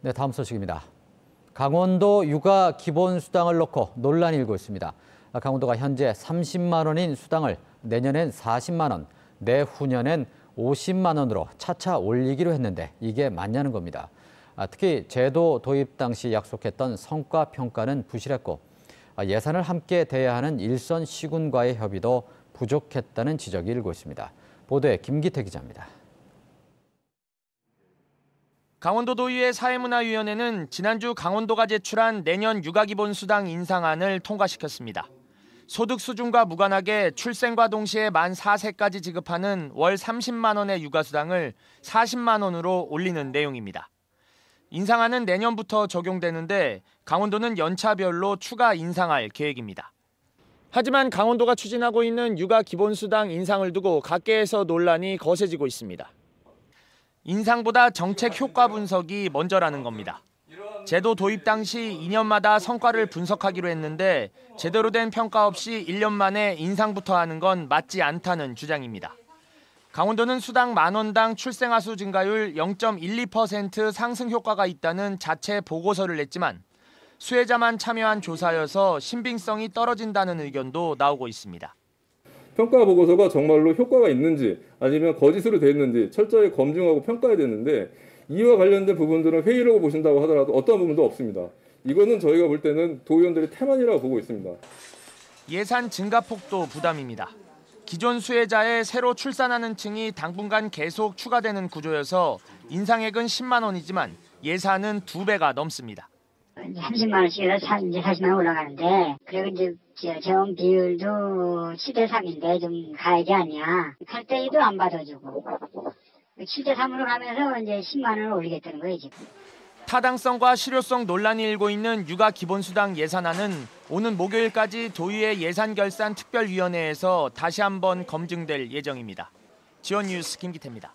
네, 다음 소식입니다. 강원도 육아 기본수당을 놓고 논란이 일고 있습니다. 강원도가 현재 30만 원인 수당을 내년엔 40만 원, 내후년엔 50만 원으로 차차 올리기로 했는데 이게 맞냐는 겁니다. 특히 제도 도입 당시 약속했던 성과 평가는 부실했고 예산을 함께 대야 하는 일선 시군과의 협의도 부족했다는 지적이 일고 있습니다. 보도에 김기태 기자입니다. 강원도도의회 사회문화위원회는 지난주 강원도가 제출한 내년 육아기본수당 인상안을 통과시켰습니다. 소득 수준과 무관하게 출생과 동시에 만 4세까지 지급하는 월 30만 원의 육아수당을 40만 원으로 올리는 내용입니다. 인상안은 내년부터 적용되는데 강원도는 연차별로 추가 인상할 계획입니다. 하지만 강원도가 추진하고 있는 육아기본수당 인상을 두고 각계에서 논란이 거세지고 있습니다. 인상보다 정책 효과 분석이 먼저라는 겁니다. 제도 도입 당시 2년마다 성과를 분석하기로 했는데 제대로 된 평가 없이 1년 만에 인상부터 하는 건 맞지 않다는 주장입니다. 강원도는 수당 만 원당 출생아 수 증가율 0.12% 상승 효과가 있다는 자체 보고서를 냈지만 수혜자만 참여한 조사여서 신빙성이 떨어진다는 의견도 나오고 있습니다. 평가 보고서가 정말로 효과가 있는지 아니면 거짓으로 됐는지 철저히 검증하고 평가해야 되는데 이와 관련된 부분들은 회의라고 보신다고 하더라도 어떤 부분도 없습니다. 이거는 저희가 볼 때는 도의원들의 태만이라고 보고 있습니다. 예산 증가폭도 부담입니다. 기존 수혜자에 새로 출산하는 층이 당분간 계속 추가되는 구조여서 인상액은 10만 원이지만 예산은 2배가 넘습니다. 30만 원씩에서 40만 원 올라가는데 그리고 이제 재원 비율도 7대 3인데 좀 가액이 아니야. 칼대기도 안 받아주고 7대 3으로 가면서 이제 10만 원을 올리겠다는 거예요 지금. 타당성과 실효성 논란이 일고 있는 육아 기본수당 예산안은 오는 목요일까지 도의회 예산결산 특별위원회에서 다시 한번 검증될 예정입니다. 지원뉴스 김기태입니다.